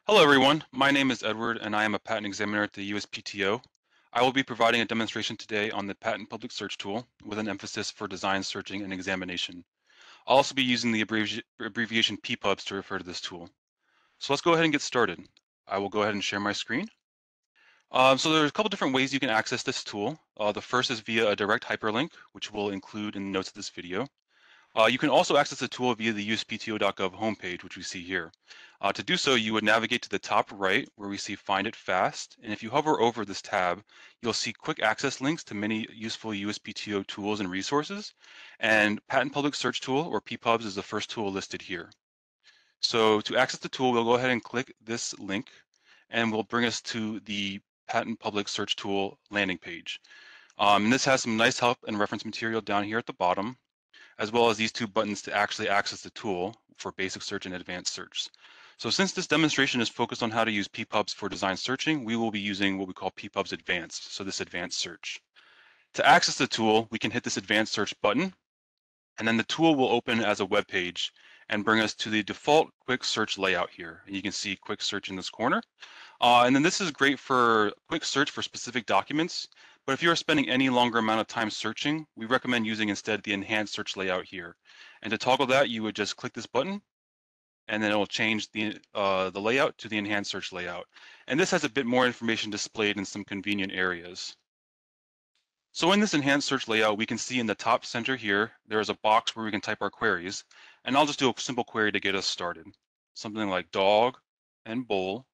Hello everyone, my name is Edward and I am a patent examiner at the USPTO. I will be providing a demonstration today on the Patent Public Search tool with an emphasis for design, searching, and examination. I'll also be using the abbreviation PPUBS to refer to this tool. So let's go ahead and get started. I will go ahead and share my screen. So there's a couple different ways you can access this tool. The first is via a direct hyperlink, which we'll include in the notes of this video. You can also access the tool via the USPTO.gov homepage, which we see here. To do so, you would navigate to the top right where we see Find It Fast. And if you hover over this tab, you'll see quick access links to many useful USPTO tools and resources. And Patent Public Search Tool, or PPUBS, is the first tool listed here. So to access the tool, we'll go ahead and click this link, and will bring us to the Patent Public Search Tool landing page. And this has some nice help and reference material down here at the bottom, as well as these two buttons to actually access the tool for basic search and advanced search. So since this demonstration is focused on how to use PPUBS for design searching, we will be using what we call PPUBS Advanced, so this advanced search. To access the tool, we can hit this advanced search button, and then the tool will open as a web page and bring us to the default quick search layout here. And you can see quick search in this corner. And then this is great for quick search for specific documents, but if you are spending any longer amount of time searching, we recommend using instead the enhanced search layout here. And to toggle that, you would just click this button, and then it will change the layout to the enhanced search layout. And this has a bit more information displayed in some convenient areas. So in this enhanced search layout, we can see in the top center here, there is a box where we can type our queries. And I'll just do a simple query to get us started. Something like dog and bowl.ti.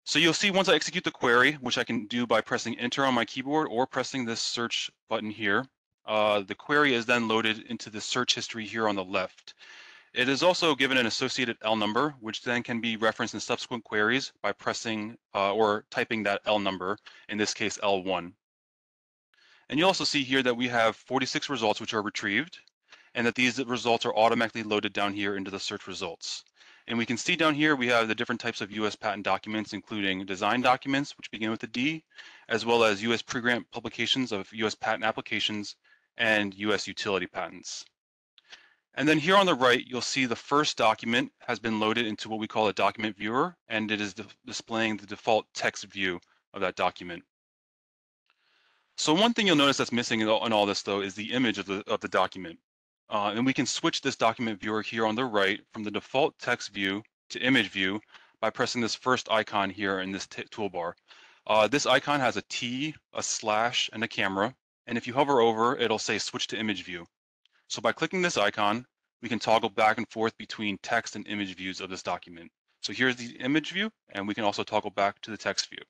So you'll see once I execute the query, which I can do by pressing enter on my keyboard or pressing this search button here, the query is then loaded into the search history here on the left. It is also given an associated L number, which then can be referenced in subsequent queries by pressing or typing that L number, in this case L1. And you'll also see here that we have 46 results which are retrieved, and that these results are automatically loaded down here into the search results. And we can see down here we have the different types of US patent documents, including design documents, which begin with a D, as well as US pre-grant publications of US patent applications and US utility patents. And then here on the right, you'll see the first document has been loaded into what we call a document viewer, and it is displaying the default text view of that document. So one thing you'll notice that's missing in all this, though, is the image of the document. And we can switch this document viewer here on the right from the default text view to image view by pressing this first icon here in this toolbar. This icon has a T, a slash, and a camera. And if you hover over, it'll say switch to image view. So by clicking this icon, we can toggle back and forth between text and image views of this document. So here's the image view, and we can also toggle back to the text view.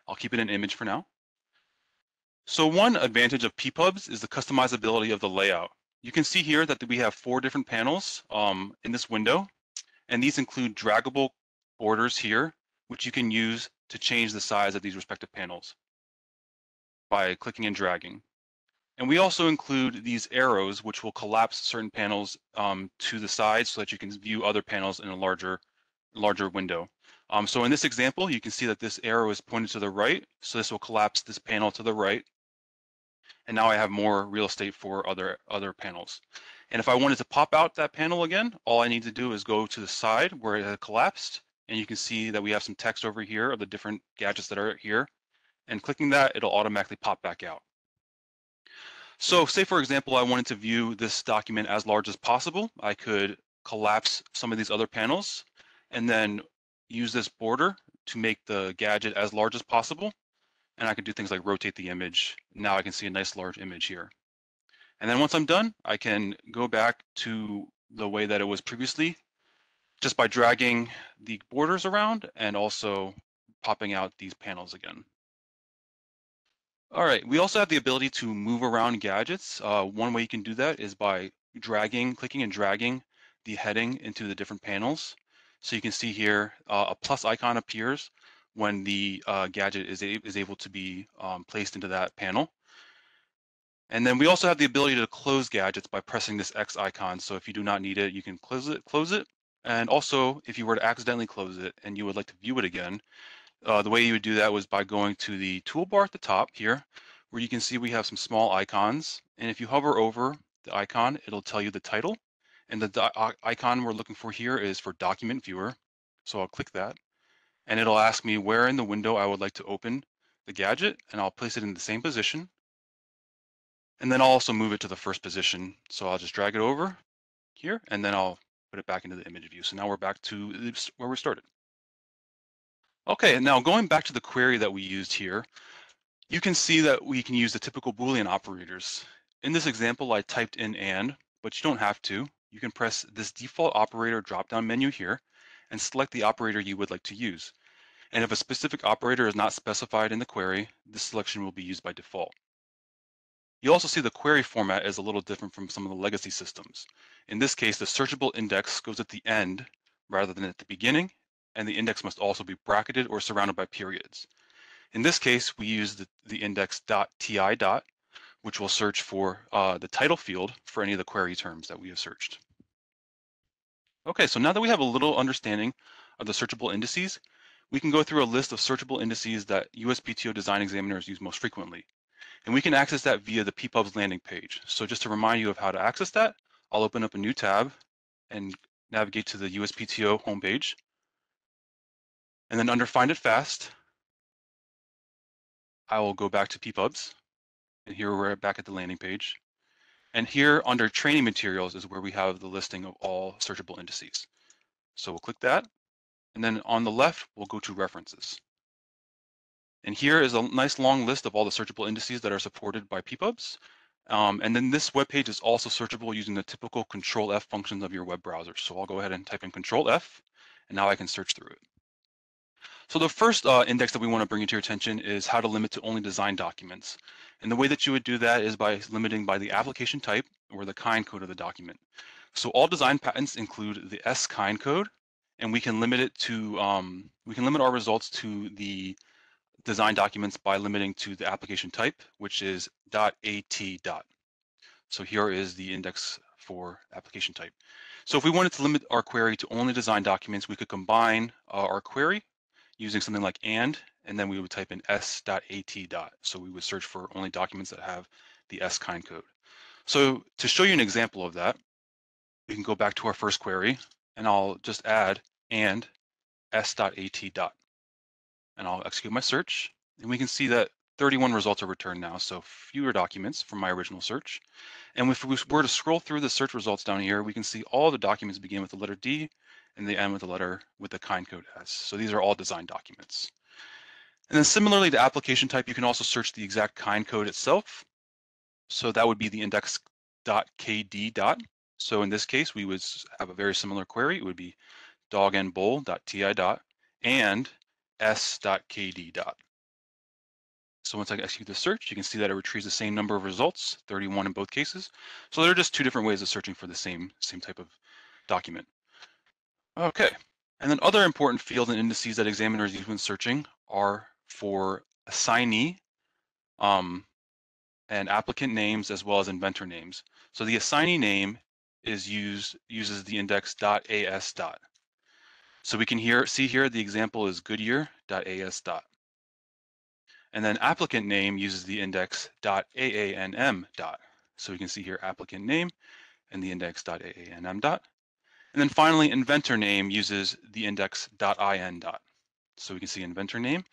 I'll keep it in image for now. So one advantage of PPUBS is the customizability of the layout. You can see here that we have 4 different panels in this window, and these include draggable borders here, which you can use to change the size of these respective panels by clicking and dragging. And we also include these arrows, which will collapse certain panels to the side so that you can view other panels in a larger window. So in this example, you can see that this arrow is pointed to the right, so this will collapse this panel to the right. And now I have more real estate for other panels. And if I wanted to pop out that panel again, all I need to do is go to the side where it had collapsed, and you can see that we have some text over here of the different gadgets that are here. And clicking that, it'll automatically pop back out. So say, for example, I wanted to view this document as large as possible. I could collapse some of these other panels and then use this border to make the gadget as large as possible. And I can do things like rotate the image. Now I can see a nice large image here. And then once I'm done, I can go back to the way that it was previously, just by dragging the borders around and also popping out these panels again. All right, we also have the ability to move around gadgets. One way you can do that is by clicking and dragging the heading into the different panels. So you can see here a plus icon appears when the gadget is able to be placed into that panel. And then we also have the ability to close gadgets by pressing this X icon. So if you do not need it, you can close it. And also, if you were to accidentally close it and you would like to view it again, the way you would do that was by going to the toolbar at the top here, where you can see we have some small icons. And if you hover over the icon, it'll tell you the title. And the icon we're looking for here is for document viewer. So I'll click that and it'll ask me where in the window I would like to open the gadget, and I'll place it in the same position. And then I'll also move it to the first position. So I'll just drag it over here and then I'll put it back into the image view. So now we're back to where we started. Okay, now going back to the query that we used here, you can see that we can use the typical Boolean operators. In this example, I typed in and, but you don't have to. You can press this default operator drop-down menu here and select the operator you would like to use. And if a specific operator is not specified in the query, this selection will be used by default. You also see the query format is a little different from some of the legacy systems. In this case, the searchable index goes at the end rather than at the beginning, and the index must also be bracketed or surrounded by periods. In this case, we use the index.ti dot, which will search for the title field for any of the query terms that we have searched. Okay, so now that we have a little understanding of the searchable indices, we can go through a list of searchable indices that USPTO design examiners use most frequently. And we can access that via the PPUBS landing page. So just to remind you of how to access that, I'll open up a new tab and navigate to the USPTO homepage. And then under Find It Fast, I will go back to PPUBS. And here we're back at the landing page. And here under training materials is where we have the listing of all searchable indices. So we'll click that. And then on the left, we'll go to references. And here is a nice long list of all the searchable indices that are supported by PPUBS. And then this web page is also searchable using the typical Control F functions of your web browser. So I'll go ahead and type in Control F, and now I can search through it. So the first index that we want to bring to your attention is how to limit to only design documents. And the way that you would do that is by limiting by the application type or the kind code of the document. So all design patents include the S kind code, and we can limit it to we can limit our results to the design documents by limiting to the application type, which is .at. So here is the index for application type. So if we wanted to limit our query to only design documents, we could combine our query using something like and then we would type in s.at. So we would search for only documents that have the S kind code. So to show you an example of that, we can go back to our first query and I'll just add and s.at. And I'll execute my search, and we can see that 31 results are returned now, so fewer documents from my original search. And if we were to scroll through the search results down here, we can see all the documents begin with the letter D and they end with the kind code S. So these are all design documents. And then similarly to application type, you can also search the exact kind code itself. So that would be the index.kd. So in this case, we would have a very similar query. It would be dog-and-bowl.ti. and s.kd. So once I execute the search, you can see that it retrieves the same number of results, 31 in both cases. So there are just two different ways of searching for the same type of document. Okay, and then other important fields and indices that examiners use when searching are for assignee and applicant names as well as inventor names. So the assignee name is uses the index.as. So we can see here the example is Goodyear.as. And then applicant name uses the index.aanm. So we can see here applicant name and the index.aanm. And then finally, inventor name uses the index.in. So we can see inventor name,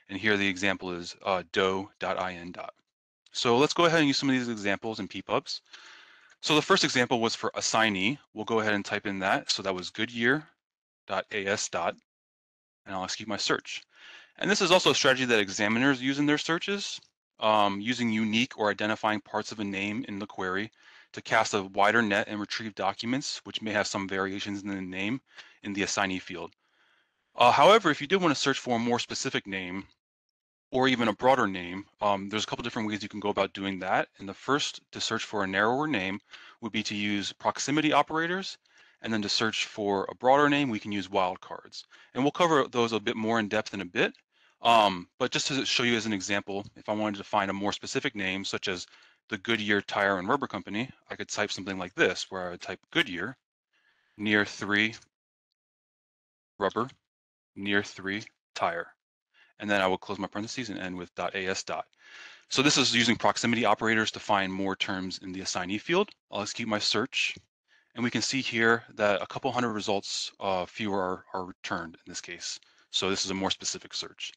and here the example is doe.in. So let's go ahead and use some of these examples in PPUBS. So the first example was for assignee. We'll go ahead and type in that. So that was Goodyear.as. And I'll execute my search. And this is also a strategy that examiners use in their searches, using unique or identifying parts of a name in the query to cast a wider net and retrieve documents which may have some variations in the name in the assignee field. However, if you did want to search for a more specific name or even a broader name, there's a couple different ways you can go about doing that. And the first to search for a narrower name would be to use proximity operators. And then to search for a broader name, we can use wildcards. And we'll cover those a bit more in depth in a bit. But just to show you as an example, if I wanted to find a more specific name, such as the Goodyear Tire and Rubber Company, I could type something like this, where I would type Goodyear near 3 rubber near 3 tire. And then I will close my parentheses and end with .as. So this is using proximity operators to find more terms in the assignee field. I'll execute my search, And we can see here that a couple hundred results fewer are returned in this case. So this is a more specific search.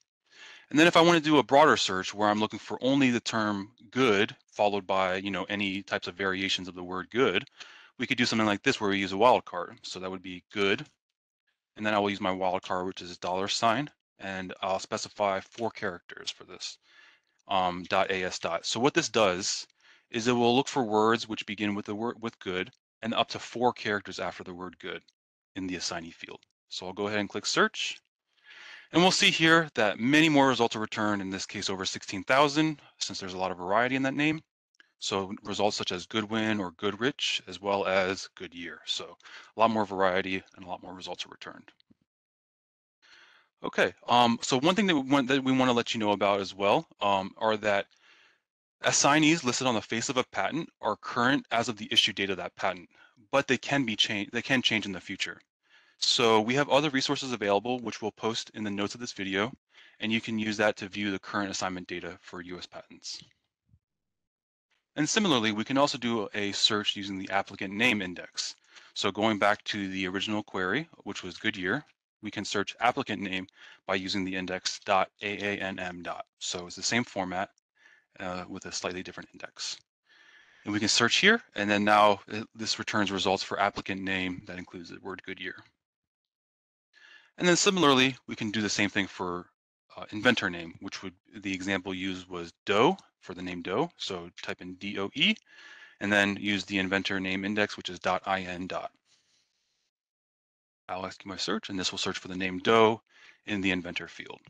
And then if I want to do a broader search where I'm looking for only the term good, followed by, any types of variations of the word good, we could do something like this where we use a wildcard. So that would be good. And then I will use my wildcard, which is $, and I'll specify 4 characters for this, .as. So what this does is it will look for words which begin with the word with good and up to 4 characters after the word good in the assignee field. So I'll go ahead and click search. And we'll see here that many more results are returned, in this case over 16,000, since there's a lot of variety in that name. So results such as Goodwin or Goodrich, as well as Goodyear. So a lot more variety and a lot more results are returned. Okay, so one thing that we want to let you know about as well are that assignees listed on the face of a patent are current as of the issue date of that patent, but they can be changed. They can change in the future. So we have other resources available, which we'll post in the notes of this video, and you can use that to view the current assignment data for US patents. And similarly, we can also do a search using the applicant name index. So going back to the original query, which was Goodyear, we can search applicant name by using the index .aanm. So it's the same format with a slightly different index. And we can search here, and then now this returns results for applicant name that includes the word Goodyear. And then similarly, we can do the same thing for inventor name, which would the example used was Doe for the name Doe. So type in DOE, and then use the inventor name index, which is .in. I'll ask you my search, and this will search for the name Doe in the inventor field.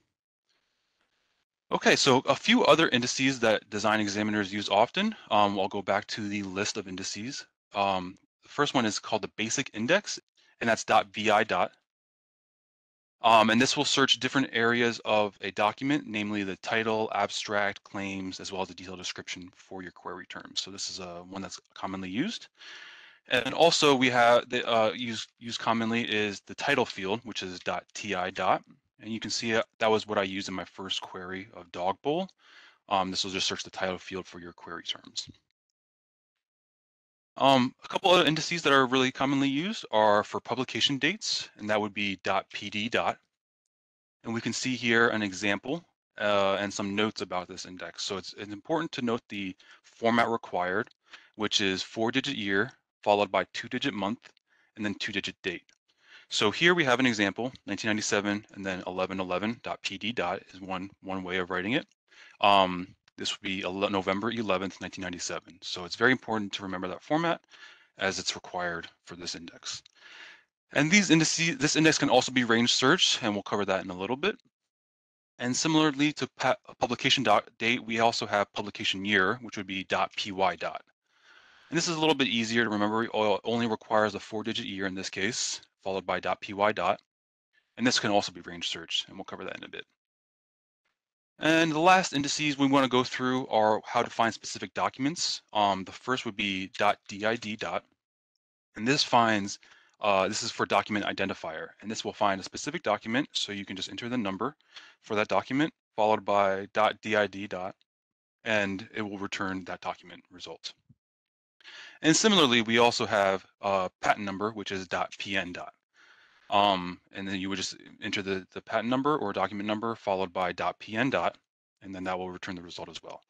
Okay, so a few other indices that design examiners use often. I'll go back to the list of indices. The first one is called the basic index, and that's .vi. And this will search different areas of a document, namely the title, abstract, claims, as well as the detailed description for your query terms. So this is one that's commonly used. And also we have the used commonly is the title field, which is .ti. And you can see that was what I used in my first query of dog bowl. This will just search the title field for your query terms. A couple other indices that are really commonly used are for publication dates, and that would be .pd. And we can see here an example and some notes about this index. So it's important to note the format required, which is 4-digit year, followed by 2-digit month, and then 2-digit date. So here we have an example, 1997, and then 1111.pd. is one way of writing it. This would be November 11th, 1997. So it's very important to remember that format as it's required for this index. And these indices, this index can also be range search, and we'll cover that in a little bit. And similarly to publication date, we also have publication year, which would be .py. And this is a little bit easier to remember. It only requires a 4-digit year in this case, followed by .py. And this can also be range search, and we'll cover that in a bit. And the last indices we want to go through are how to find specific documents. The first would be .did. And this finds, this is for document identifier. And this will find a specific document, so you can just enter the number for that document, followed by .did. And it will return that document result. And similarly, we also have a patent number, which is .pn. And then you would just enter the patent number or document number followed by .pn. And then that will return the result as well.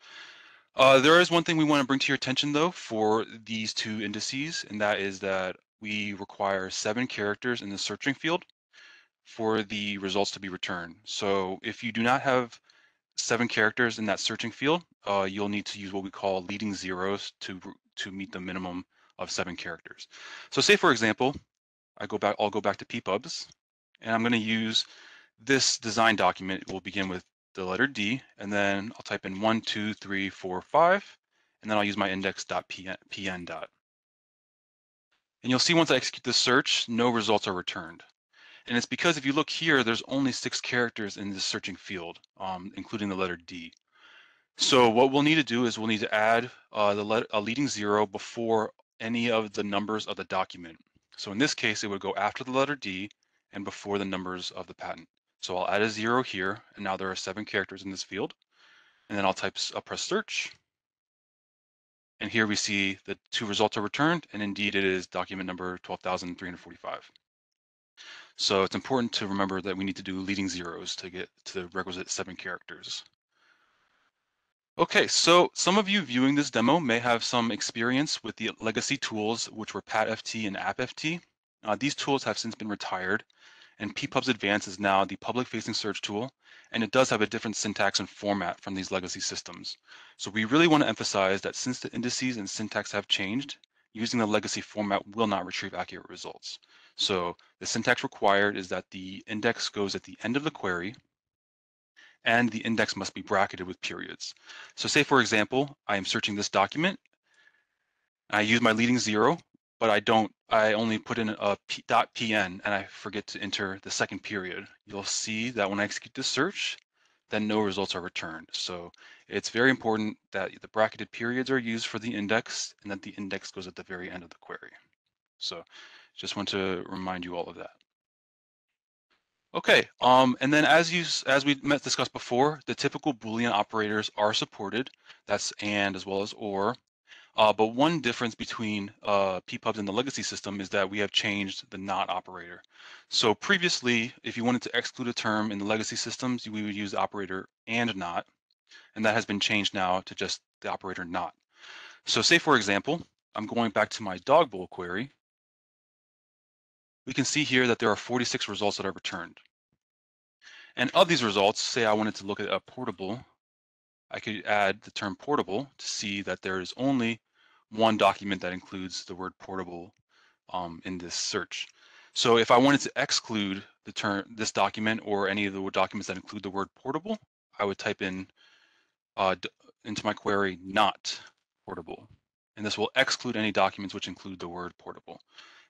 There is one thing we want to bring to your attention though for these two indices, and that is that we require 7 characters in the searching field for the results to be returned. So if you do not have 7 characters in that searching field, you'll need to use what we call leading zeros to meet the minimum of 7 characters. So say for example, I'll go back to PPUBS, and I'm going to use this design document. It will begin with the letter D, and then I'll type in 1, 2, 3, 4, 5, and then I'll use my index.pn. And you'll see once I execute this search, no results are returned. And it's because if you look here, there's only 6 characters in this searching field, including the letter D. So what we'll need to do is we'll need to add a leading zero before any of the numbers of the document. So in this case, it would go after the letter D and before the numbers of the patent. So I'll add a 0 here, and now there are 7 characters in this field. And then I'll press search. And here we see the 2 results are returned, and indeed it is document number 12,345. So it's important to remember that we need to do leading zeros to get to the requisite 7 characters. Okay, so some of you viewing this demo may have some experience with the legacy tools, which were PATFT and AppFT. These tools have since been retired, and PPUBS Advanced is now the public-facing search tool, and it does have a different syntax and format from these legacy systems. So we really want to emphasize that since the indices and syntax have changed, using the legacy format will not retrieve accurate results. So the syntax required is that the index goes at the end of the query, and the index must be bracketed with periods. So say, for example, I am searching this document. I use my leading zero, but I only put in a .pn and I forget to enter the second period. You'll see that when I execute this search, then no results are returned. So it's very important that the bracketed periods are used for the index and that the index goes at the very end of the query. So just want to remind you all of that. Okay, and then as we discussed before, the typical Boolean operators are supported. That's and as well as or. But one difference between PPUBS and the legacy system is that we have changed the not operator. So previously, if you wanted to exclude a term in the legacy systems, we would use the operator and not, and that has been changed now to just the operator not. So say, for example, I'm going back to my dog bowl query. We can see here that there are 46 results that are returned. And of these results, say I wanted to look at a portable, I could add the term portable to see that there is only one document that includes the word portable in this search. So if I wanted to exclude the term, this document or any of the documents that include the word portable, I would type in into my query not portable. And this will exclude any documents which include the word portable.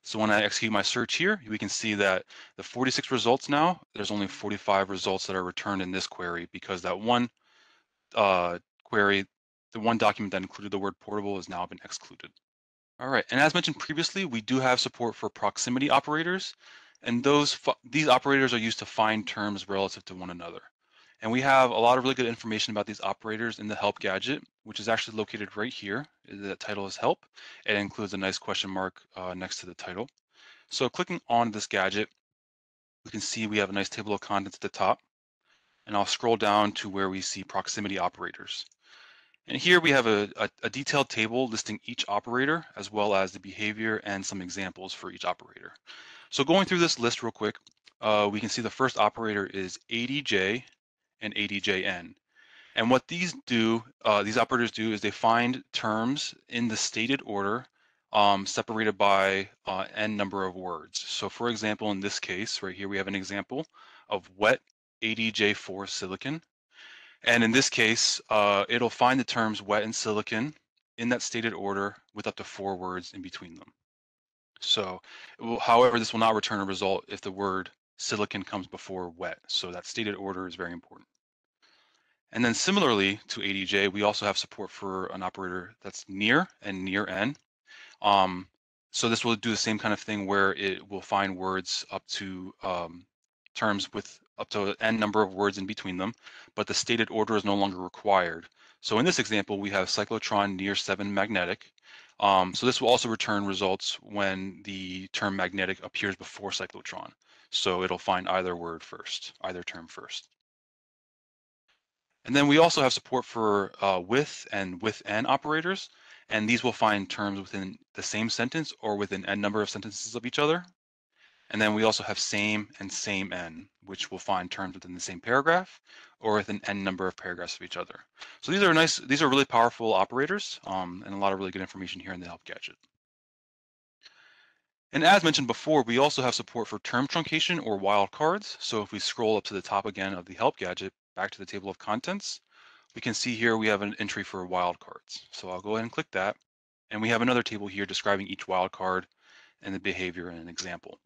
So when I execute my search here, we can see that the 46 results now, there's only 45 results that are returned in this query because that one query, the one document that included the word portable has now been excluded. All right, and as mentioned previously, we do have support for proximity operators, and these operators are used to find terms relative to one another. And we have a lot of really good information about these operators in the help gadget, which is actually located right here. The title is help. It includes a nice question mark next to the title. So clicking on this gadget, we can see we have a nice table of contents at the top, and I'll scroll down to where we see proximity operators. And here we have a detailed table listing each operator as well as the behavior and some examples for each operator. So going through this list real quick, we can see the first operator is ADJ and ADJN. And what these operators do is they find terms in the stated order separated by n number of words. So for example, in this case, right here, we have an example of wet ADJ4 silicon. And in this case, it'll find the terms wet and silicon in that stated order with up to 4 words in between them. So, however, this will not return a result if the word silicon comes before wet. So that stated order is very important. And then similarly to ADJ, we also have support for an operator that's near and near n. So this will do the same kind of thing where it will find words up to terms with up to n number of words in between them, but the stated order is no longer required. So in this example, we have cyclotron near 7 magnetic. So this will also return results when the term magnetic appears before cyclotron. So it'll find either word first, either term first. And then we also have support for with and with n operators, and these will find terms within the same sentence or within n number of sentences of each other. And then we also have same and same n, which will find terms within the same paragraph or within n number of paragraphs of each other. So these are really powerful operators and a lot of really good information here in the help gadget. And as mentioned before, we also have support for term truncation or wildcards. So if we scroll up to the top again of the help gadget, back to the table of contents, we can see here we have an entry for wildcards. So I'll go ahead and click that. And we have another table here describing each wildcard and the behavior and an example.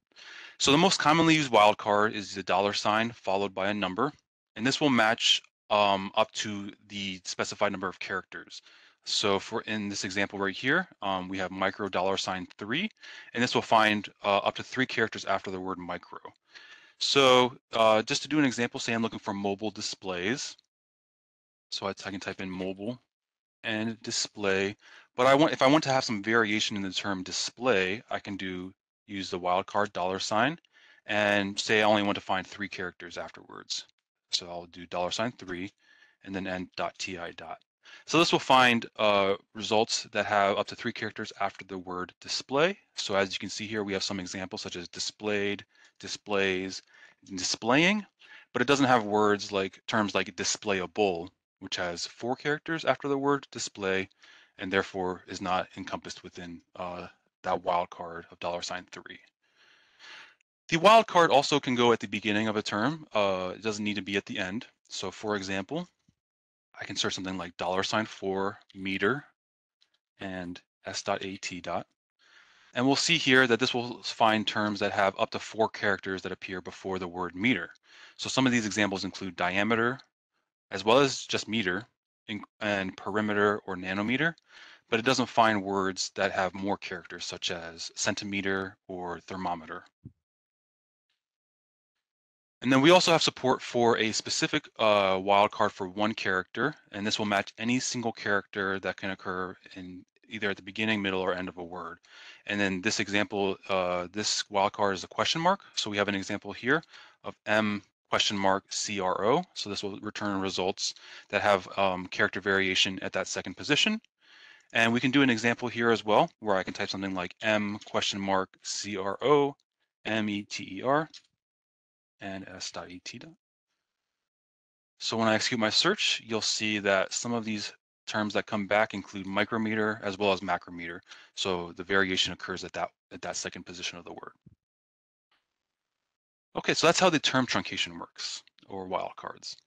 So the most commonly used wildcard is the $ followed by a number, and this will match up to the specified number of characters. So for in this example right here, we have micro $3, and this will find up to 3 characters after the word micro. So just to do an example, say I'm looking for mobile displays. So I can type in mobile and display But if I want to have some variation in the term display, I can use the wildcard $ and say I only want to find 3 characters afterwards. So I'll do $3 and then end.ti. So this will find results that have up to 3 characters after the word display. So as you can see here, we have some examples such as displayed, displays, and displaying, but it doesn't have words like terms like displayable, which has 4 characters after the word display, and therefore is not encompassed within that wildcard of $3. The wildcard also can go at the beginning of a term. It doesn't need to be at the end. So for example, I can search something like $for meter and s.at. And we'll see here that this will find terms that have up to 4 characters that appear before the word meter. So some of these examples include diameter, as well as just meter, and perimeter or nanometer, but it doesn't find words that have more characters such as centimeter or thermometer. And then we also have support for a specific wildcard for 1 character, and this will match any single character that can occur in either at the beginning, middle, or end of a word. And then this example, this wildcard is a question mark. So we have an example here of M CRO. So this will return results that have character variation at that second position. And we can do an example here as well, where I can type something like M CRO METER and s.at. So when I execute my search, you'll see that some of these terms that come back include micrometer as well as macrometer. So the variation occurs at that second position of the word. Okay, so that's how the term truncation works, or wildcards.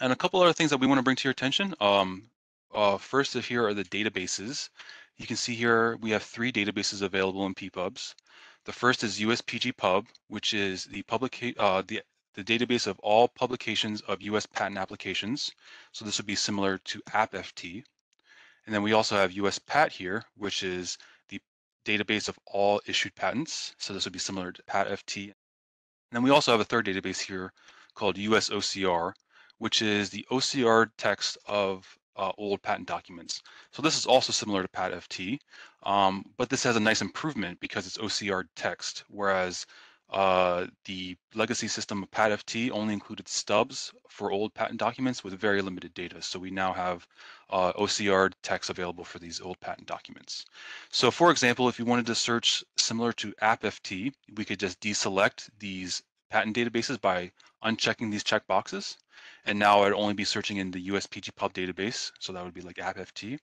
And a couple other things that we want to bring to your attention. First, here are the databases. You can see here we have 3 databases available in PPUBS. The first is USPTO, which is the database of all publications of US patent applications. So this would be similar to AppFT. And then we also have USPAT here, which is the database of all issued patents. So this would be similar to PatFT. And then we also have a third database here called USOCR, which is the OCR text of old patent documents. So this is also similar to PatFT, but this has a nice improvement because it's OCR text, whereas the legacy system of PatFT only included stubs for old patent documents with very limited data. So we now have OCR text available for these old patent documents. So for example, if you wanted to search similar to AppFT, we could just deselect these patent databases by unchecking these checkboxes. And now I'd only be searching in the USPTO database. So that would be like AppFT.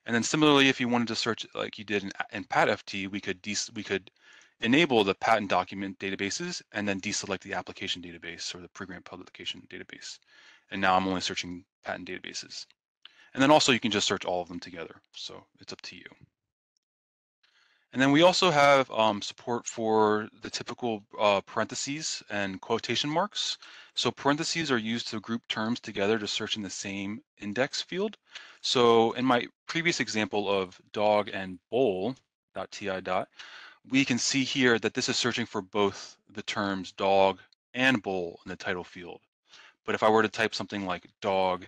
And then similarly, if you wanted to search like you did in PatFT, we could enable the patent document databases and then deselect the application database or the pre-grant publication database. And now I'm only searching patent databases. And then also you can just search all of them together. So it's up to you. And then we also have support for the typical parentheses and quotation marks. So parentheses are used to group terms together to search in the same index field. So in my previous example of dog and bowl.ti, we can see here that this is searching for both the terms dog and bowl in the title field. But if I were to type something like dog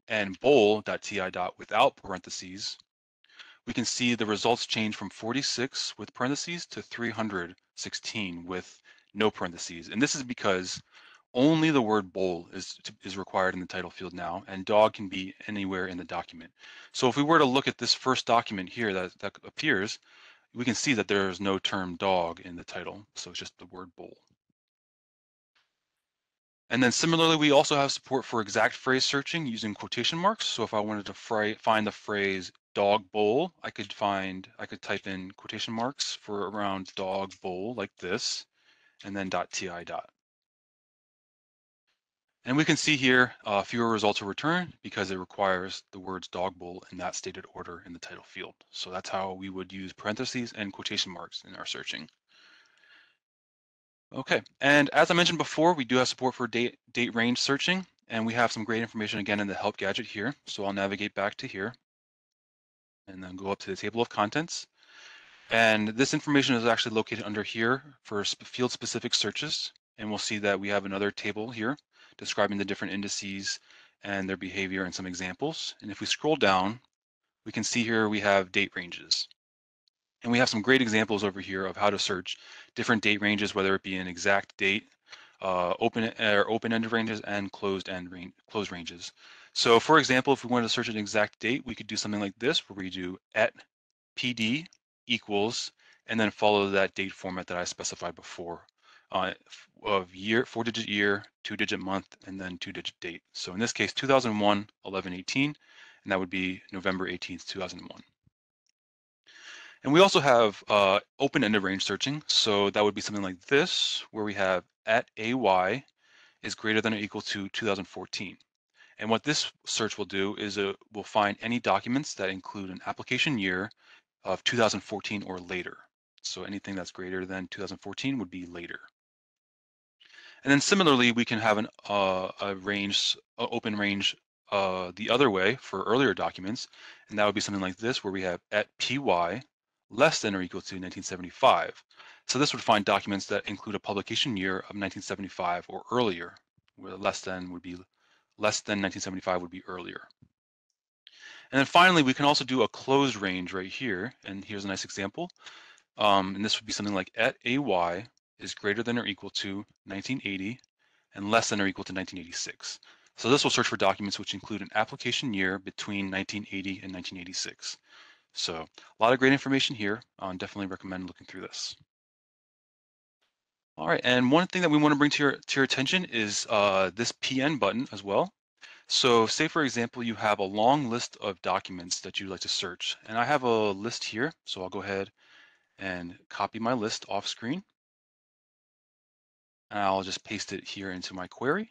and bowl.ti without parentheses, we can see the results change from 46 with parentheses to 316 with no parentheses. And this is because only the word bowl is required in the title field now, and dog can be anywhere in the document. So if we were to look at this first document here that appears, we can see that there is no term dog in the title, so it's just the word bowl. And then similarly, we also have support for exact phrase searching using quotation marks. So if I wanted to find the phrase dog bowl, I could type in quotation marks for around dog bowl like this, and then .ti. And we can see here fewer results are returned because it requires the words dog bowl in that stated order in the title field. So that's how we would use parentheses and quotation marks in our searching. Okay, and as I mentioned before, we do have support for date range searching, and we have some great information again in the help gadget here. So I'll navigate back to here and then go up to the table of contents. And this information is actually located under here for field specific searches. And we'll see that we have another table here describing the different indices and their behavior and some examples. And if we scroll down, we can see here we have date ranges. And we have some great examples over here of how to search different date ranges, whether it be an exact date, open-ended ranges, and closed ranges. So for example, if we wanted to search an exact date, we could do something like this, where we do at PD equals, and then follow that date format that I specified before of year, 4-digit year, 2-digit month, and then 2-digit date. So in this case, 2001, 11/18, and that would be November 18th, 2001. And we also have open-ended range searching. So that would be something like this, where we have at AY is greater than or equal to 2014. And what this search will do is it will find any documents that include an application year of 2014 or later. So anything that's greater than 2014 would be later. And then similarly, we can have a range, open range the other way for earlier documents. And that would be something like this, where we have at PY less than or equal to 1975. So this would find documents that include a publication year of 1975 or earlier, where less than 1975 would be earlier. And then finally, we can also do a closed range right here. And here's a nice example. And this would be something like at AY is greater than or equal to 1980 and less than or equal to 1986. So this will search for documents which include an application year between 1980 and 1986. So a lot of great information here. Definitely recommend looking through this. All right, and one thing that we want to bring to your attention is this PN button as well. So say, for example, you have a long list of documents that you'd like to search. And I have a list here, so I'll go ahead and copy my list off screen. And I'll just paste it here into my query.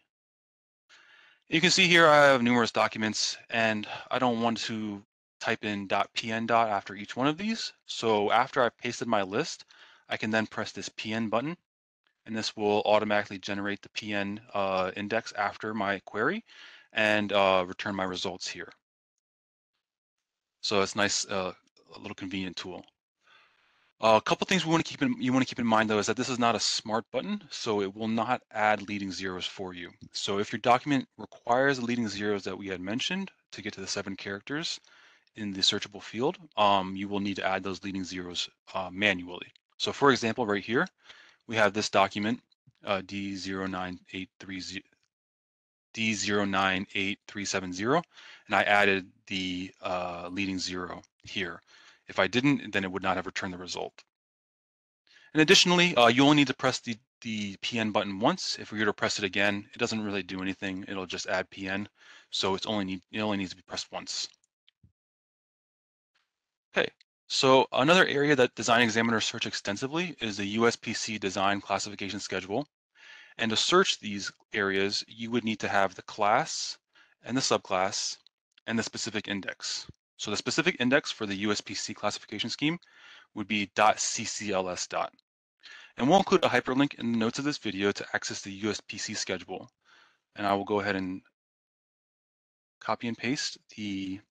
You can see here I have numerous documents, and I don't want to type in .pn after each one of these. So after I've pasted my list, I can then press this PN button, and this will automatically generate the PN index after my query and return my results here. So it's nice, a little convenient tool. A couple things you want to keep in mind though is that this is not a smart button, so it will not add leading zeros for you. So if your document requires the leading zeros that we had mentioned to get to the 7 characters in the searchable field, you will need to add those leading zeros manually. So for example, right here, we have this document D098370, and I added the leading zero here. If I didn't, then it would not have returned the result. And additionally, you only need to press the PN button once. If we were to press it again, it doesn't really do anything. It'll just add PN. So it only needs to be pressed once. Okay, so another area that design examiners search extensively is the USPC design classification schedule. And to search these areas, you would need to have the class and the subclass and the specific index. So the specific index for the USPC classification scheme would be .ccls. And we'll include a hyperlink in the notes of this video to access the USPC schedule. And I will go ahead and copy and paste the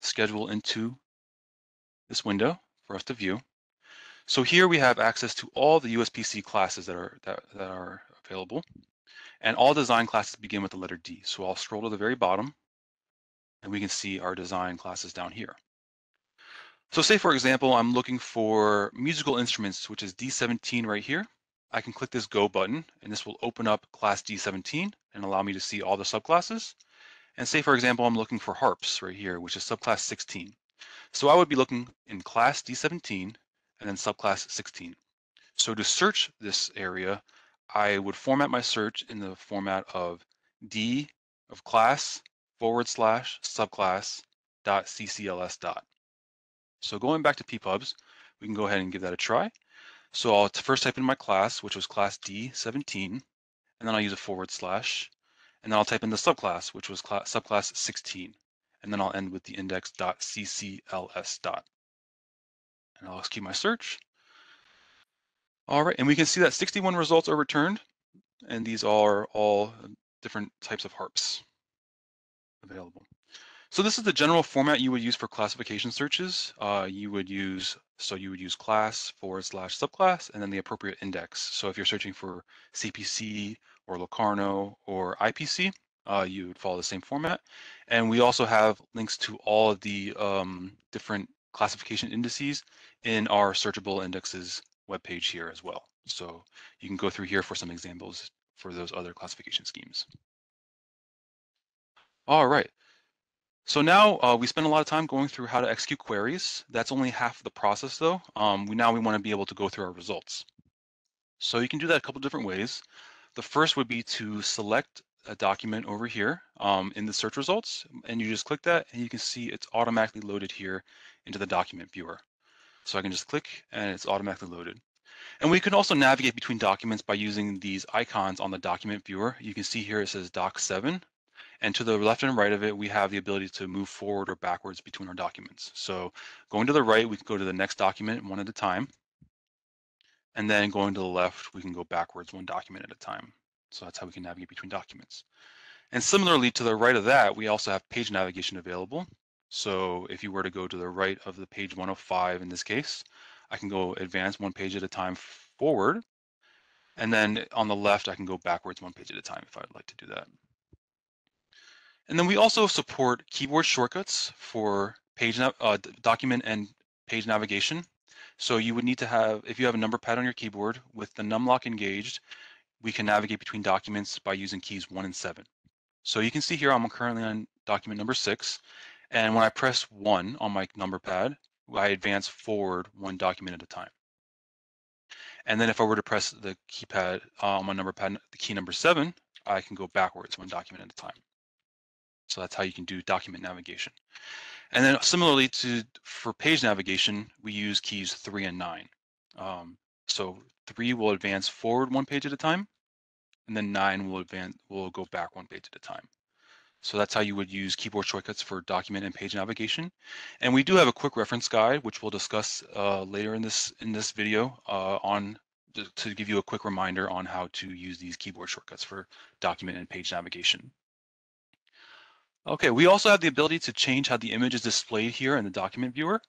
schedule into this window for us to view. So here we have access to all the USPC classes that are available. And all design classes begin with the letter D. So I'll scroll to the very bottom and we can see our design classes down here. So say, for example, I'm looking for musical instruments, which is D17 right here. I can click this Go button, and this will open up class D17 and allow me to see all the subclasses. And say, for example, I'm looking for harps right here, which is subclass 16. So I would be looking in class D17 and then subclass 16. So to search this area, I would format my search in the format of D of class / subclass .ccls. So going back to PPUBS, we can go ahead and give that a try. So I'll first type in my class, which was class D17, and then I'll use a /, and then I'll type in the subclass, which was subclass 16, and then I'll end with the index .ccls. And I'll execute my search. All right, and we can see that 61 results are returned, and these are all different types of harps available. So this is the general format you would use for classification searches. You would use class / subclass and then the appropriate index. So if you're searching for CPC or Locarno or IPC, you would follow the same format. And we also have links to all of the different classification indices in our searchable indexes webpage here as well. So you can go through here for some examples for those other classification schemes. All right. So now we spent a lot of time going through how to execute queries. That's only half of the process though. Now we want to be able to go through our results. So you can do that a couple different ways. The first would be to select a document over here in the search results, and you just click that and you can see it's automatically loaded here into the document viewer. So I can just click and it's automatically loaded. And we can also navigate between documents by using these icons on the document viewer. You can see here it says Doc 7. And to the left and right of it, we have the ability to move forward or backwards between our documents. So going to the right, we can go to the next document one at a time. And then going to the left, we can go backwards one document at a time. So that's how we can navigate between documents. And similarly to the right of that, we also have page navigation available. So if you were to go to the right of the page 105 in this case, I can go advance one page at a time forward. And then on the left, I can go backwards one page at a time if I'd like to do that. And then we also support keyboard shortcuts for document and page navigation. So you would need to have, if you have a number pad on your keyboard with the num lock engaged, we can navigate between documents by using keys 1 and 7. So you can see here I'm currently on document number 6, and when I press 1 on my number pad, I advance forward one document at a time. And then if I were to press the keypad on my number pad, the key number 7, I can go backwards one document at a time. So that's how you can do document navigation. And then similarly for page navigation, we use keys 3 and 9. So 3 will advance forward one page at a time, and then 9 will go back one page at a time. So that's how you would use keyboard shortcuts for document and page navigation. And we do have a quick reference guide, which we'll discuss later in this video to give you a quick reminder on how to use these keyboard shortcuts for document and page navigation. Okay, we also have the ability to change how the image is displayed here in the document viewer.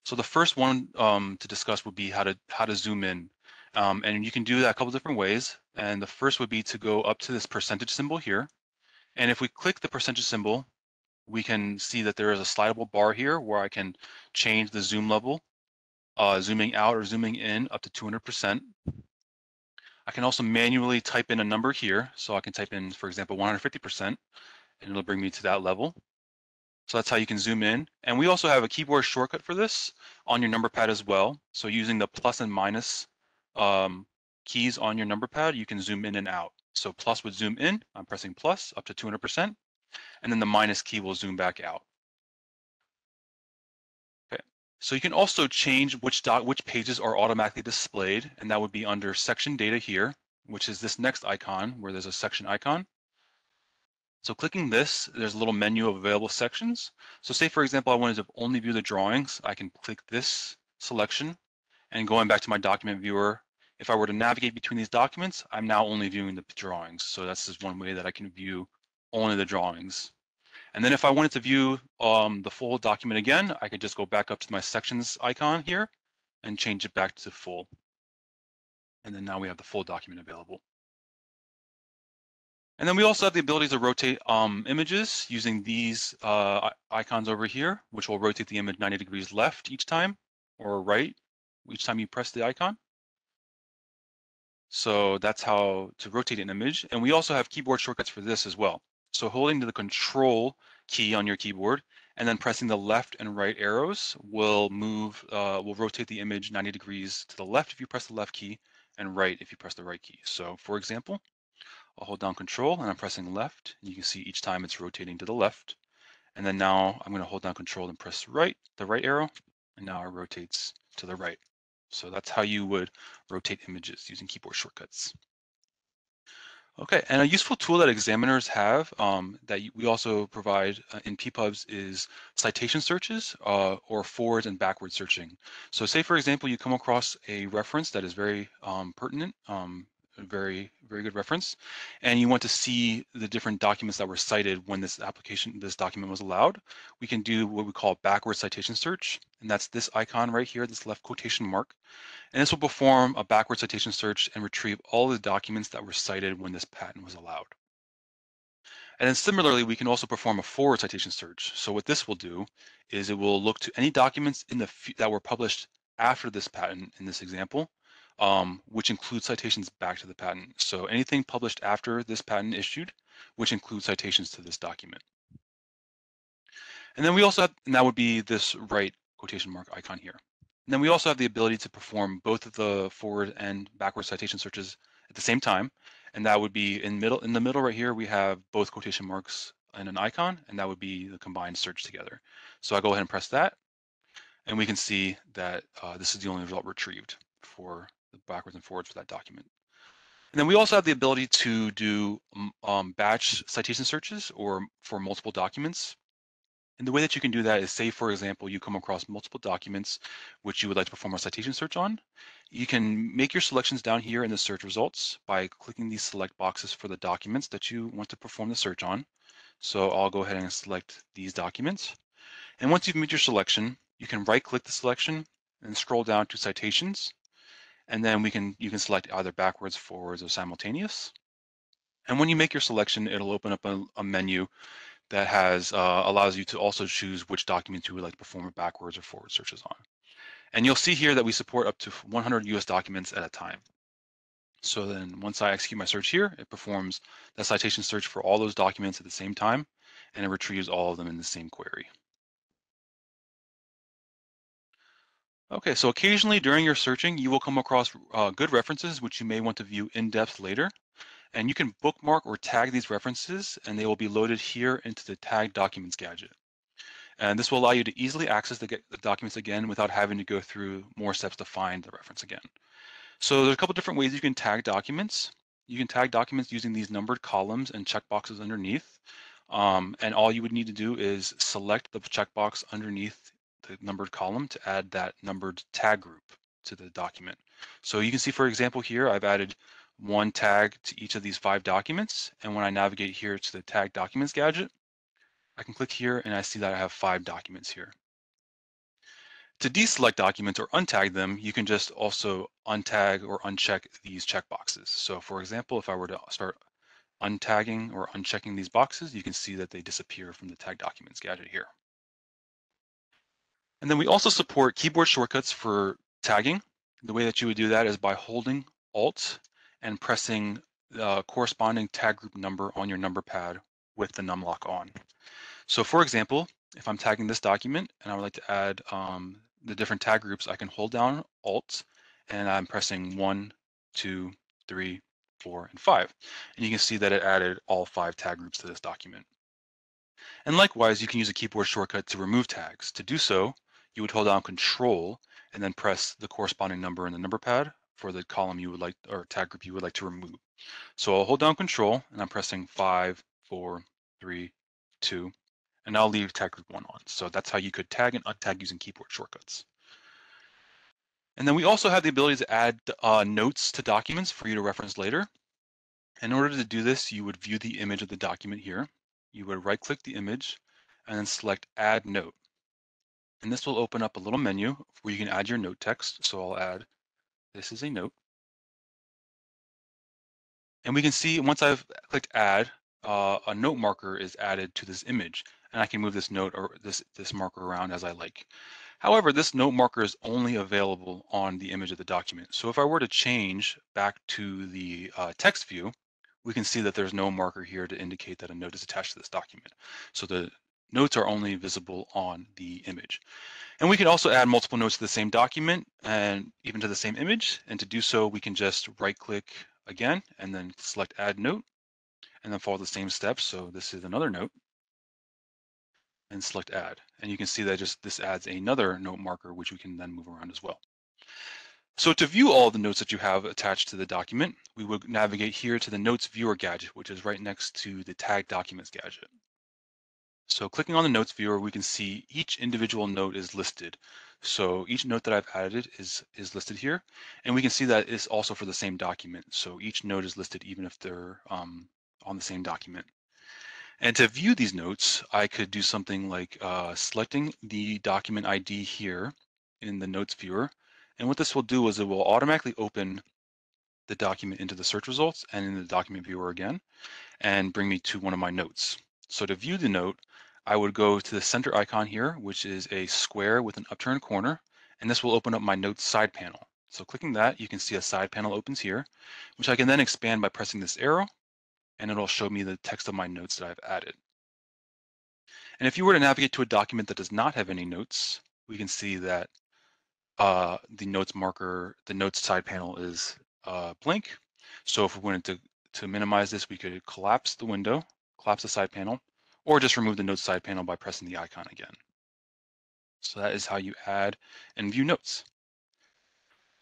So the first one to discuss would be how to zoom in. And you can do that a couple different ways. And the first would be to go up to this percentage symbol here. And if we click the percentage symbol, we can see that there is a slidable bar here where I can change the zoom level, zooming out or zooming in up to 200%. I can also manually type in a number here. So I can type in, for example, 150%, and it'll bring me to that level. So that's how you can zoom in. And we also have a keyboard shortcut for this on your number pad as well. So using the plus and minus keys on your number pad, you can zoom in and out. So plus would zoom in, I'm pressing plus up to 200%, and then the minus key will zoom back out. Okay. So you can also change which pages are automatically displayed, and that would be under section data here, which is this next icon where there's a section icon. So clicking this, there's a little menu of available sections. So say, for example, I wanted to only view the drawings. I can click this selection, and going back to my document viewer, if I were to navigate between these documents, I'm now only viewing the drawings. So that's just one way that I can view only the drawings. And then if I wanted to view the full document again, I could just go back up to my sections icon here and change it back to full. And then now we have the full document available. And then we also have the ability to rotate images using these icons over here, which will rotate the image 90 degrees left each time, or right each time you press the icon. So that's how to rotate an image. And we also have keyboard shortcuts for this as well. So holding the control key on your keyboard and then pressing the left and right arrows will rotate the image 90 degrees to the left if you press the left key and right if you press the right key. So for example, I'll hold down control and I'm pressing left. And you can see each time it's rotating to the left. And then now I'm going to hold down control and press the right arrow, and now it rotates to the right. So that's how you would rotate images using keyboard shortcuts. Okay, and a useful tool that examiners have that we also provide in PPUBS is citation searches or forwards and backward searching. So say, for example, you come across a reference that is very pertinent, a very good reference, and you want to see the different documents that were cited when this document was allowed. We can do what we call backward citation search, and that's this icon right here, this left quotation mark. And this will perform a backward citation search and retrieve all the documents that were cited when this patent was allowed. And then similarly, we can also perform a forward citation search. So what this will do is it will look to any documents in that were published after this patent in this example, which includes citations back to the patent. So anything published after this patent issued, which includes citations to this document. And then we also have, and that would be this right quotation mark icon here. And then we also have the ability to perform both of the forward and backward citation searches at the same time. And that would be in the middle right here, we have both quotation marks and an icon, and that would be the combined search together. So I go ahead and press that, and we can see that this is the only result retrieved for the backwards and forwards for that document. And then we also have the ability to do batch citation searches or for multiple documents. And the way that you can do that is, say, for example, you come across multiple documents which you would like to perform a citation search on. You can make your selections down here in the search results by clicking these select boxes for the documents that you want to perform the search on. So I'll go ahead and select these documents. And once you've made your selection, you can right-click the selection and scroll down to citations. And then you can select either backwards, forwards, or simultaneous. And when you make your selection, it'll open up a menu that allows you to also choose which documents you would like to perform backwards or forward searches on. And you'll see here that we support up to 100 US documents at a time. So then once I execute my search here, it performs the citation search for all those documents at the same time, and it retrieves all of them in the same query. Okay, so occasionally during your searching, you will come across good references which you may want to view in depth later. And you can bookmark or tag these references, and they will be loaded here into the Tag Documents gadget. And this will allow you to easily access the documents again without having to go through more steps to find the reference again. So there's a couple different ways you can tag documents. You can tag documents using these numbered columns and checkboxes underneath. And all you would need to do is select the checkbox underneath the numbered column to add that numbered tag group to the document. So you can see, for example, here I've added one tag to each of these 5 documents. And when I navigate here to the Tag Documents gadget, I can click here and I see that I have 5 documents here. To deselect documents or untag them, you can just also untag or uncheck these checkboxes. So for example, if I were to start untagging or unchecking these boxes, you can see that they disappear from the Tag Documents gadget here. And then we also support keyboard shortcuts for tagging. The way that you would do that is by holding Alt and pressing the corresponding tag group number on your number pad with the numlock on. So for example, if I'm tagging this document and I would like to add the different tag groups, I can hold down Alt and I'm pressing 1, 2, 3, 4, and 5. And you can see that it added all 5 tag groups to this document. And likewise, you can use a keyboard shortcut to remove tags. To do so, you would hold down Control and then press the corresponding number in the number pad for the column you would like, or tag group you would like to remove. So I'll hold down Control and I'm pressing 5, 4, 3, 2, and I'll leave tag group 1 on. So that's how you could tag and untag using keyboard shortcuts. And then we also have the ability to add notes to documents for you to reference later. In order to do this, you would view the image of the document here. You would right-click the image and then select Add Note. And this will open up a little menu where you can add your note text. So I'll add, this is a note. And we can see once I've clicked Add, a note marker is added to this image. And I can move this note or this marker around as I like. However, this note marker is only available on the image of the document. So if I were to change back to the text view, we can see that there's no marker here to indicate that a note is attached to this document. So the notes are only visible on the image. And we can also add multiple notes to the same document and even to the same image. And to do so, we can just right-click again and then select Add Note and then follow the same steps. So this is another note and select Add. And you can see that this adds another note marker, which we can then move around as well. So to view all the notes that you have attached to the document, we would navigate here to the Notes Viewer gadget, which is right next to the Tag Documents gadget. So clicking on the Notes Viewer, we can see each individual note is listed. So each note that I've added is listed here, and we can see that it's also for the same document. So each note is listed even if they're on the same document. And to view these notes, I could do something like selecting the document ID here in the Notes Viewer. And what this will do is it will automatically open the document into the search results and in the document viewer again, and bring me to one of my notes. So to view the note, I would go to the center icon here, which is a square with an upturned corner, and this will open up my notes side panel. So clicking that, you can see a side panel opens here, which I can then expand by pressing this arrow, and it'll show me the text of my notes that I've added. And if you were to navigate to a document that does not have any notes, we can see that the notes marker, the notes side panel is blank. So if we wanted to minimize this, we could collapse the window, collapse the side panel, or just remove the notes side panel by pressing the icon again. So that is how you add and view notes.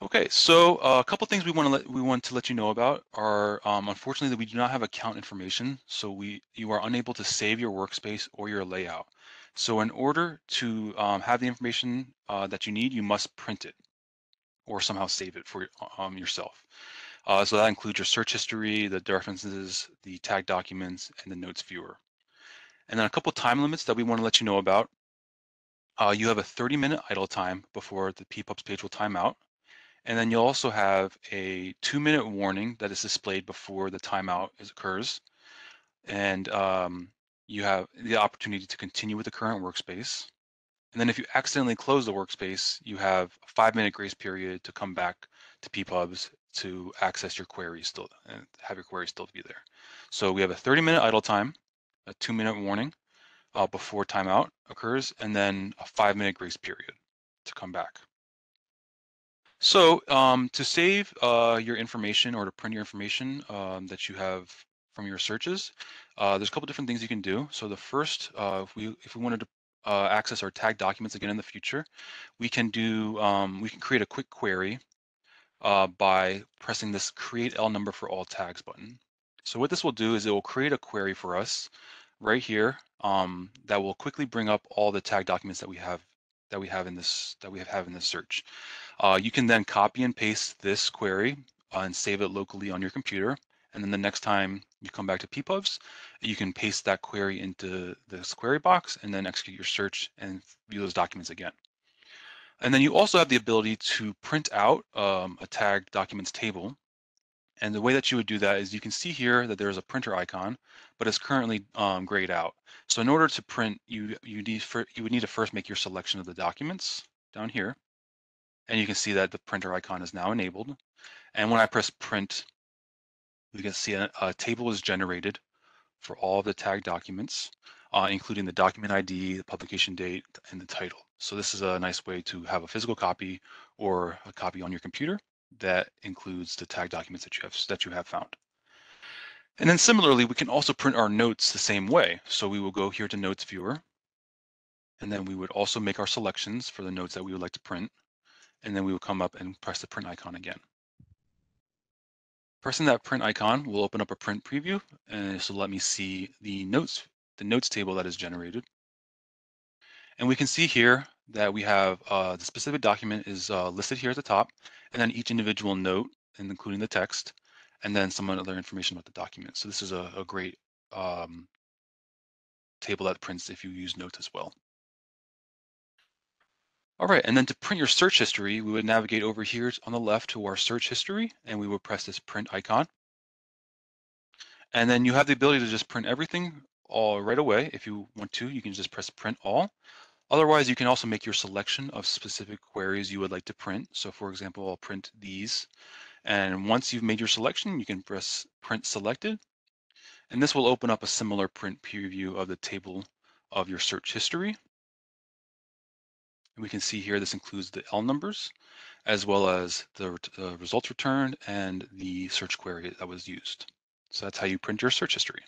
Okay, so a couple things we want to let you know about are unfortunately that we do not have account information, so you are unable to save your workspace or your layout. So in order to have the information that you need, you must print it or somehow save it for yourself. So that includes your search history, the references, the tag documents, and the notes viewer. And then a couple time limits that we want to let you know about. You have a 30-minute idle time before the PPUBS page will time out. And then you'll also have a 2-minute warning that is displayed before the timeout occurs. And you have the opportunity to continue with the current workspace. And then if you accidentally close the workspace, you have a 5-minute grace period to come back to PPUBS to access your query still and have your query still be there. So we have a 30-minute idle time, a 2-minute warning before timeout occurs, and then a 5-minute grace period to come back. So to save your information or to print your information that you have from your searches, there's a couple different things you can do. So the first, if we wanted to access our tag documents again in the future, we can create a quick query by pressing this Create L number for all tags button. So what this will do is it will create a query for us right here that will quickly bring up all the tag documents that we have in this search. You can then copy and paste this query and save it locally on your computer. And then the next time you come back to PPUBS, you can paste that query into this query box and then execute your search and view those documents again. And then you also have the ability to print out a tag documents table. And the way that you would do that is you can see here that there's a printer icon, but it's currently grayed out. So in order to print, you would need to first make your selection of the documents down here. And you can see that the printer icon is now enabled. And when I press print, we can see a table is generated for all of the tag documents, including the document ID, the publication date, and the title. So this is a nice way to have a physical copy or a copy on your computer that includes the tag documents that you have found. And then similarly, we can also print our notes the same way. So we will go here to Notes Viewer, and then we would also make our selections for the notes that we would like to print, and then we will come up and press the print icon again. Pressing that print icon will open up a print preview, and this will let me see the notes table that is generated. And we can see here that we have the specific document is listed here at the top, and then each individual note, and including the text, and then some other information about the document. So this is a great table that prints if you use notes as well. All right, and then to print your search history, we would navigate over here on the left to our search history, and we would press this print icon. And then you have the ability to just print everything all right away. If you want to, you can just press print all. Otherwise, you can also make your selection of specific queries you would like to print. So for example, I'll print these. And once you've made your selection, you can press print selected. And this will open up a similar print preview of the table of your search history. And we can see here, this includes the L numbers, as well as the results returned and the search query that was used. So that's how you print your search history.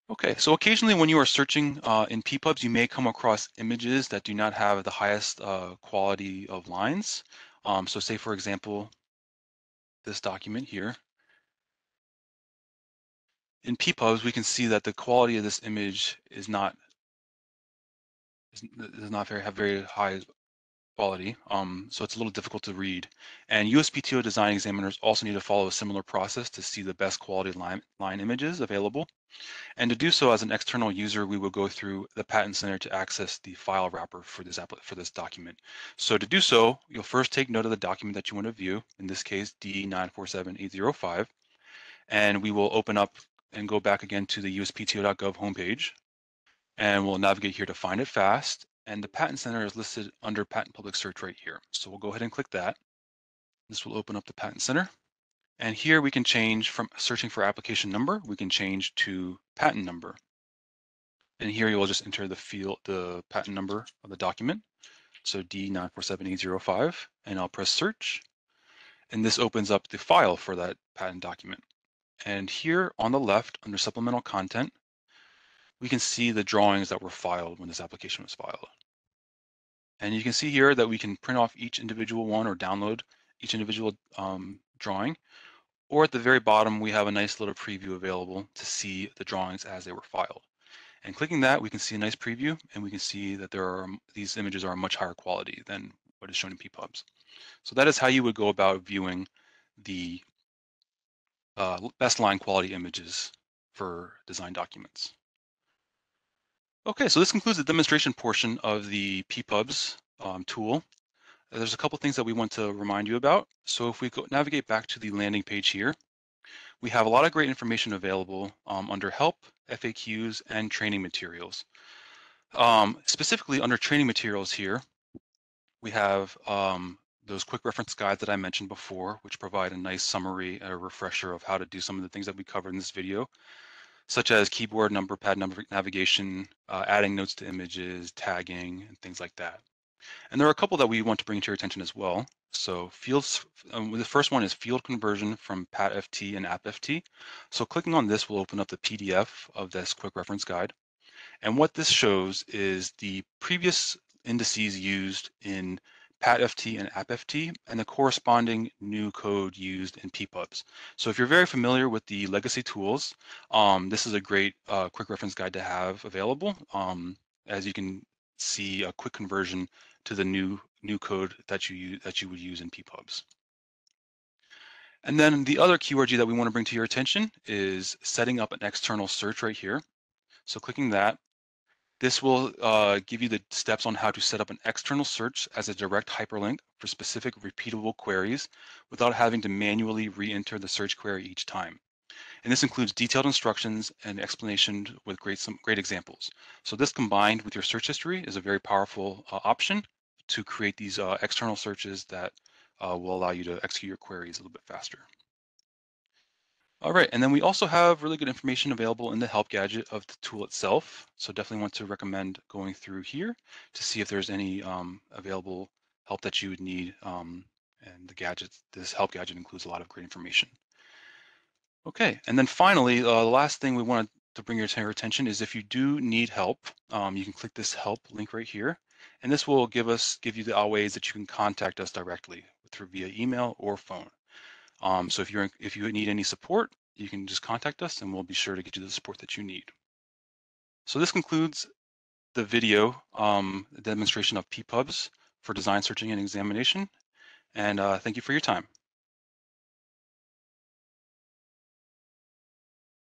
Okay, so occasionally when you are searching in PPUBS, you may come across images that do not have the highest quality of lines. So say, for example, this document here. In PPUBS, we can see that the quality of this image is not very high quality, so it's a little difficult to read. And USPTO design examiners also need to follow a similar process to see the best quality line images available. And to do so as an external user, we will go through the Patent Center to access the file wrapper for this document. So to do so, you'll first take note of the document that you want to view, in this case, D947805, and we will open up and go back again to the uspto.gov homepage, and we'll navigate here to find it fast. And the Patent Center is listed under Patent Public Search right here. So we'll go ahead and click that. This will open up the Patent Center. And here we can change from searching for application number, we can change to patent number. And here you will just enter the patent number of the document. So D947805, and I'll press search. And this opens up the file for that patent document. And here on the left, under supplemental content, we can see the drawings that were filed when this application was filed. And you can see here that we can print off each individual one or download each individual drawing. Or at the very bottom, we have a nice little preview available to see the drawings as they were filed. And clicking that, we can see a nice preview, and we can see that these images are much higher quality than what is shown in PPUBS. So that is how you would go about viewing the best line quality images for design documents. Okay, so this concludes the demonstration portion of the PPUBS tool. There's a couple things that we want to remind you about. So if we navigate back to the landing page here, we have a lot of great information available under help, FAQs, and training materials. Specifically under training materials here, we have those quick reference guides that I mentioned before, which provide a nice summary, a refresher of how to do some of the things that we covered in this video, such as keyboard number, pad number navigation, adding notes to images, tagging, and things like that. And there are a couple that we want to bring to your attention as well. So fields, the first one is field conversion from PAT-FT and app-FT. So clicking on this will open up the PDF of this quick reference guide. And what this shows is the previous indices used in PAT-FT and app-FT and the corresponding new code used in PPUBS. So if you're very familiar with the legacy tools, this is a great quick reference guide to have available. As you can see, a quick conversion to the new code that you would use in PPUBS. And then the other QRG that we want to bring to your attention is setting up an external search right here. So clicking that, this will give you the steps on how to set up an external search as a direct hyperlink for specific repeatable queries without having to manually re-enter the search query each time. And this includes detailed instructions and explanation with some great examples. So this combined with your search history is a very powerful option to create these external searches that will allow you to execute your queries a little bit faster. All right, and then we also have really good information available in the help gadget of the tool itself. So definitely want to recommend going through here to see if there's any available help that you would need. And this help gadget includes a lot of great information. Okay, and then finally, the last thing we wanted to bring your attention is if you do need help, you can click this help link right here, and this will give you the ways that you can contact us directly via email or phone. So if you need any support, you can just contact us and we'll be sure to get you the support that you need. So this concludes the video demonstration of PPUBS for design searching and examination. And thank you for your time.